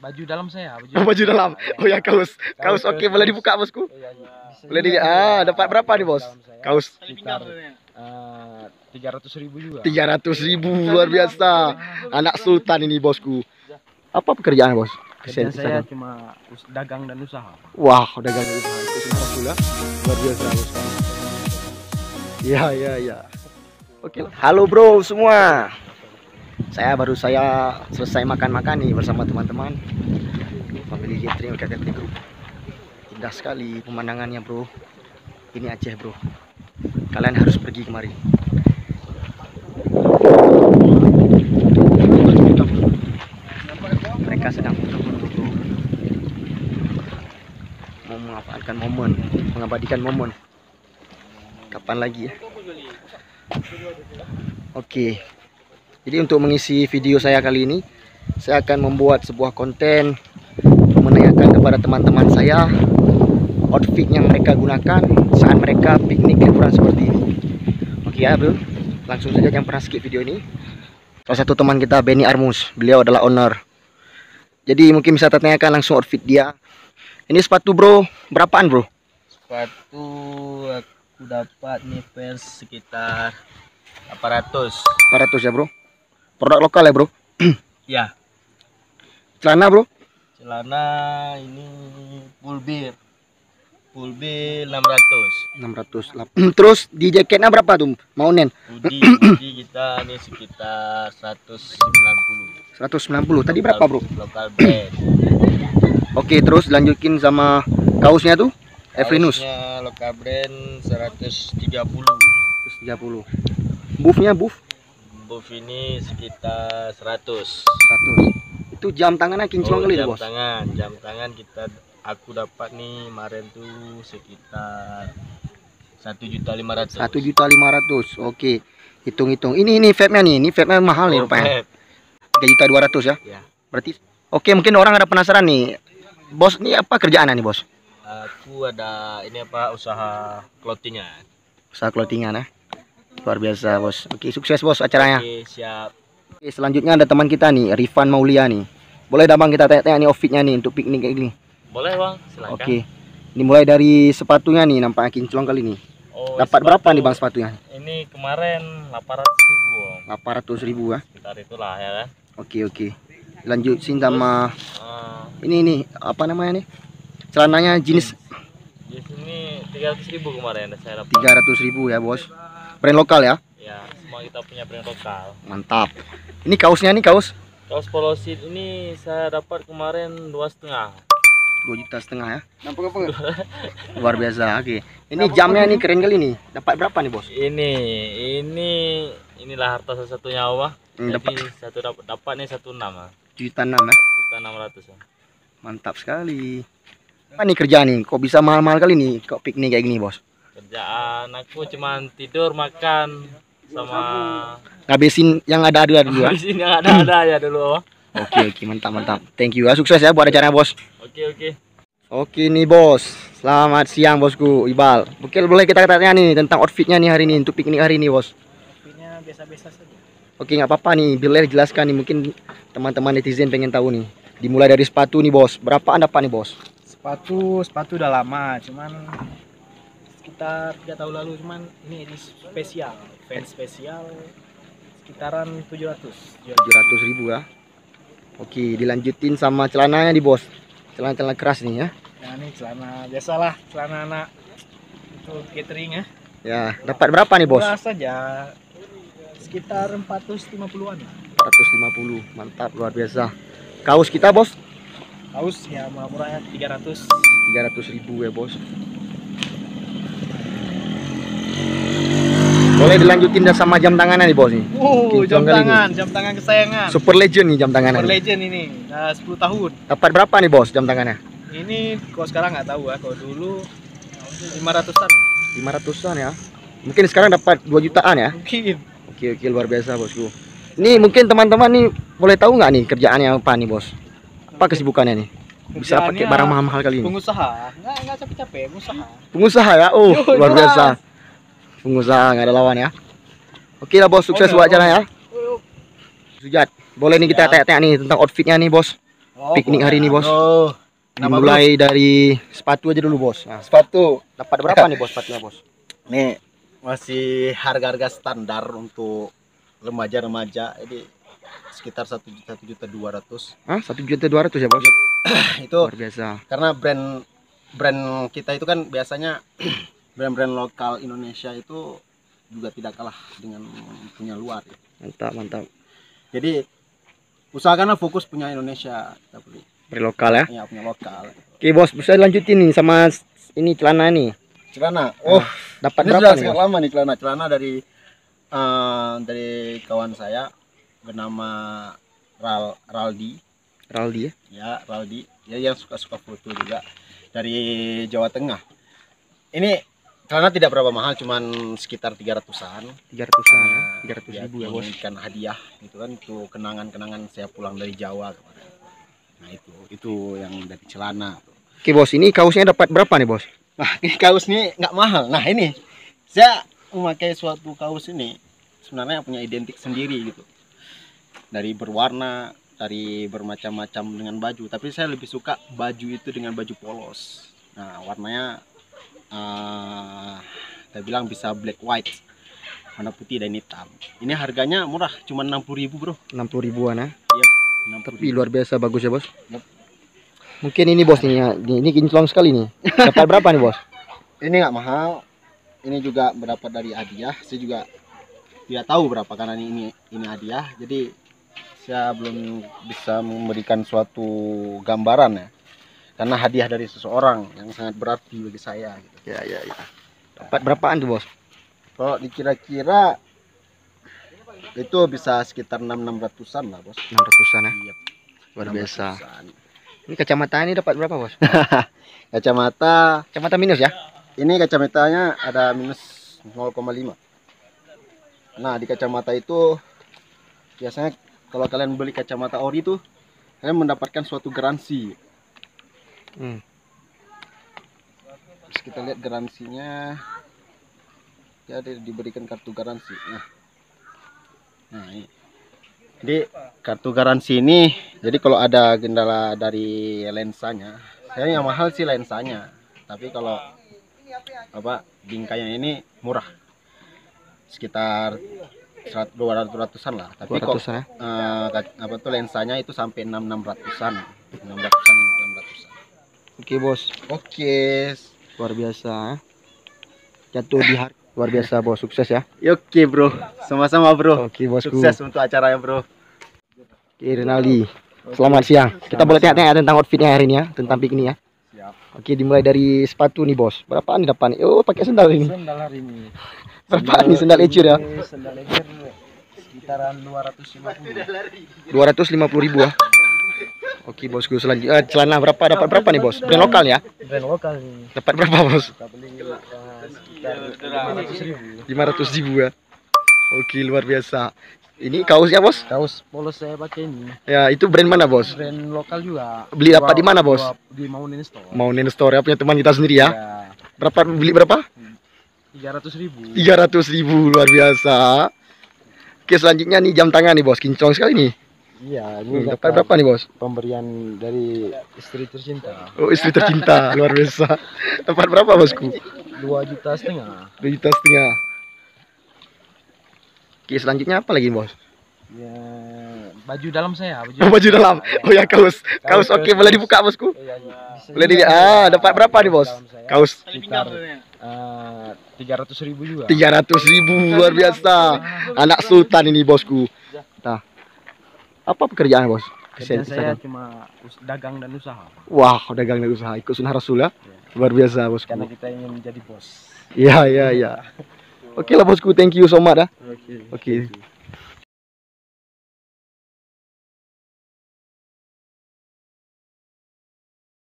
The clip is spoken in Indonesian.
baju dalam saya. Baju dalam. Oh ya, kaos. Kaos oke, boleh dibuka bosku. Boleh di dapat berapa nih bos? Kaos Sekitar 300.000 juga. 300.000, luar biasa. Anak sultan ini bosku. Apa pekerjaan bos? Kerjaan saya cuma dagang dan usaha. Wah, dagang dan usaha itu semua pula. Luar biasa bos. Ya. Oke. Halo bro semua. Saya baru selesai makan-makan nih bersama teman-teman. Family gathering KKT Group. Indah sekali pemandangannya bro. Ini Aceh bro. Kalian harus pergi kemari. Mereka sedang foto-foto bro. Mau mengabadikan momen. Kapan lagi ya? Oke. Jadi untuk mengisi video saya kali ini, saya akan membuat sebuah konten menanyakan kepada teman-teman saya outfit yang mereka gunakan saat mereka piknik liburan seperti ini. Oke ya bro, langsung saja, jangan pernah skip video ini. Salah satu teman kita Benny Armus, beliau adalah owner. Jadi mungkin bisa tanyakan langsung outfit dia. Ini sepatu bro, berapaan bro? Sepatu aku dapat nih pers sekitar 800 ya bro. Produk lokal ya bro. Ya. Celana bro? Celana ini full B 600. Terus di jaketnya berapa tuh? Maunen? Hoodie kita ini sekitar 190. Tadi berapa bro? Lokal brand. Oke, terus lanjutin sama kaosnya tuh Evrinus. Kaosnya lokal brand 130. Buffnya Buff ini sekitar 100. Itu jam tangannya kinclong kali bos. Jam tangan aku dapat nih kemarin tuh sekitar 1.500.000. 1.500.000. Oke. Hitung-hitung. Ini vape-nya nih. Ini vape-nya mahal nih rupanya. 3.200.000 ya? Ya. Berarti oke, mungkin orang ada penasaran nih. Bos, ini apa kerjaannya nih, Bos? Aku ada usaha clothingan. Usaha clothingan ya. Luar biasa, Bos. Oke, sukses Bos acaranya. Oke, siap. Oke, selanjutnya ada teman kita nih, Rifan Maulia nih. Boleh dah Bang kita tanya-tanya nih outfitnya nih untuk piknik kayak gini. Boleh Bang, silakan. Oke. Ini mulai dari sepatunya nih, nampaknya kinclong kali nih. Oh, dapat berapa nih Bang sepatunya? Ini kemarin 800.000. 800.000 ya. Sekitar itulah ya kan. Oke. Lanjutin sama ini apa namanya nih? Celananya jenis ini 300.000 kemarin saya dapat. 300.000 ya, Bos. Brand lokal ya? Ya, semua kita punya brand lokal. Mantap. Ini kaosnya nih, kaos Polosit ini saya dapat kemarin 2,5. 2,5 juta ya. Nampak apa enggak? Luar biasa. Oke. Ini jamnya nih keren kali nih. Dapat berapa nih, Bos? Inilah harta satu-satunya Allah. Jadi dapat nih 1,6 ya. 1,6 ya. 1.600 ya. Mantap sekali. Apa nih kerjaan nih? Kok bisa mahal-mahal kali nih kok piknik kayak gini, Bos? Kerjaan aku cuman tidur, makan, sama ngabisin yang ada-ada dulu ya. Ngabisin yang ada-ada ya dulu. Oke, mantap. Thank you ya, sukses ya buat acaranya, Bos. Oke. Nih, Bos. Selamat siang, Bosku. Ibal. Boleh kita tanya nih tentang outfitnya nih hari ini untuk piknik hari ini, Bos. Outfitnya biasa-biasa saja. Oke, nggak apa-apa nih. Boleh jelaskan nih, mungkin teman-teman netizen pengen tahu nih. Dimulai dari sepatu nih, Bos. Berapaan dapat nih, Bos? Sepatu udah lama, cuman sekitar 3 tahun lalu, cuman ini spesial, fans spesial sekitaran 700.000 ya. Oke, dilanjutin sama celananya nih, Bos. Celana keras nih ya. Nah, ini celana biasalah, celana anak itu catering ya. Ya, dapat berapa nih, Bos? Murah saja, sekitar 450-an lah. 450, mantap, luar biasa. Kaos kita, Bos? Kaos ya murah-murahnya 300.000 ya, Bos. Boleh dilanjutin dah sama jam tangannya nih, Bos nih. Jam tangan kesayangan. Super legend nih jam tangannya. Super legend ini, udah 10 tahun. Dapat berapa nih, Bos, jam tangannya? Ini kalau sekarang nggak tahu ya, kalau dulu 500-an. 500-an ya. Mungkin sekarang dapat 2 jutaan ya. Mungkin. Oke, luar biasa, Bosku. Ini mungkin teman-teman nih boleh tahu nggak nih kerjaannya apa nih, Bos? Apa kesibukannya nih? Bisa pakai barang mahal-mahal kali ini? Pengusaha, nggak capek-capek, pengusaha ya. Luar biasa. Pengusaha nggak ada lawan ya. Oke lah, Bos, sukses buat acara ya. Sujat, boleh nih kita tanya-tanya nih tentang outfitnya nih, Bos. piknik hari ini, Bos. Bro. Kenapa, Dimulai dari sepatu aja dulu, Bos. Nah, sepatu? dapat berapa nih, Bos, sepatunya, Bos? Nih masih harga-harga standar untuk remaja-remaja, jadi sekitar 1.200.000. Hah, 1.200.000 ya, Bos? Itu Luar biasa. karena brand kita itu kan biasanya brand-brand lokal Indonesia itu juga tidak kalah dengan punya luar ya. Mantap, mantap. Jadi usahakanlah fokus punya Indonesia, kita beli Beri lokal ya. ya, punya lokal. Oke, Bos, bisa lanjutin nih sama ini celana nih. Celana, oh Dapat ini berapa sudah nih, sangat Bos? lama nih celana dari kawan saya bernama Raldi. Raldi ya. Ya, Raldi, ya yang suka-suka foto juga dari Jawa Tengah. Ini celana tidak berapa mahal, cuman sekitar 300-an. 300-an ya. 300.000 ya, Bos. Menginginkan hadiah gitu kan, itu kenangan-kenangan saya pulang dari Jawa kemarin. Nah, itu yang dari celana. Oke, Bos, ini kaosnya dapat berapa nih, Bos? Nah, ini kaos ini nggak mahal. Nah, ini saya memakai suatu kaos ini sebenarnya punya identik sendiri gitu. Dari berwarna, dari bermacam-macam dengan baju, tapi saya lebih suka baju itu dengan baju polos. Nah, warnanya saya bilang bisa black white, warna putih dan hitam. Ini harganya murah, cuma 60.000, Bro. 60.000-an ya. Yep, Tapi luar biasa bagus ya, Bos. Yep. Mungkin ini, Bos, nih ya. Ini kinclong sekali nih. Dapat berapa nih, Bos? Ini nggak mahal. Ini juga berdapat dari hadiah. Saya juga tidak tahu berapa karena ini hadiah. Jadi saya belum bisa memberikan suatu gambaran ya. Karena hadiah dari seseorang yang sangat berarti bagi saya gitu. Ya, ya, ya. Dapat berapaan tuh, Bos? Kalau dikira-kira itu bisa sekitar 600-an lah, Bos. 600-an ya. Iya, Luar biasa. 600-an. Ini kacamata ini dapat berapa, Bos? Kacamata, Kacamata minus ya? ini kacamatanya ada minus 0,5. Nah, di kacamata itu biasanya kalau kalian beli kacamata ori tuh kalian mendapatkan suatu garansi. Terus kita lihat garansinya, ya diberikan kartu garansi. Nah ini. Jadi kartu garansi ini, jadi kalau ada kendala dari lensanya, saya yang mahal sih lensanya, tapi kalau apa bingkainya ini murah, sekitar 200-an lah. Tapi kok 200-an ya? apa tuh lensanya itu sampai 600-an. Oke, Bos. Oke. Luar biasa ya. Jatuh di harga. Luar biasa, Bos. Sukses ya. Oke, Bro. Sama-sama, Bro. Oke, Bosku. Sukses untuk acaranya, Bro. Oke, Rinaldi. Selamat siang. Kita boleh tanya-tanya tentang outfitnya hari ini ya, tentang piknik ya. Siap. Oke, dimulai dari sepatu nih, Bos. Berapaan nih dapat nih? Oh, pakai sendal ini. Sendal hari ini. Berapaan nih sendal ecur ya? Sendal ecur sekitaran 250. 250.000 ya. Oke, Bosku. Selanjutnya celana dapat berapa nih, Bos? Brand lokal ya? Brand lokal nih. Dapat berapa, Bos? Kita beli sekitar 500.000. 500.000 ya. Oke, luar biasa. Ini kaosnya, Bos? Kaos polos saya pakai ini. Ya, itu brand mana, Bos? Brand lokal juga. Beli dapat di mana, Bos? Di Mountain Store. Mountain Store ya, punya teman kita sendiri ya. Ya. Berapa beli berapa? 300.000. 300.000, luar biasa. Oke, selanjutnya nih jam tangan nih, Bos. Kinclong sekali nih. Iya, ini Dapat berapa nih, Bos? pemberian dari istri tercinta. Oh, istri tercinta, luar biasa. Dapat berapa, Bosku? 2,5 juta. 2,5 juta. Oke, selanjutnya apa lagi, Bos? Ya, baju dalam saya. Oh, baju dalam. Oh ya, kaos. Kaos, oke, boleh dibuka, Bosku? Boleh dilihat. Dapat berapa nih, Bos? Kaos. Sekitar 300.000 juga. 300.000, luar biasa. Anak sultan ini, Bosku. Nah, apa pekerjaan, Bos? Kerjaan saya cuma dagang dan usaha. Wah, dagang dan usaha, ikut sunnah Rasul ya. Luar biasa, Bosku. Karena kita ingin menjadi bos. Iya, iya, iya. Oke lah, Bosku, thank you so much ya. Oke. Oke.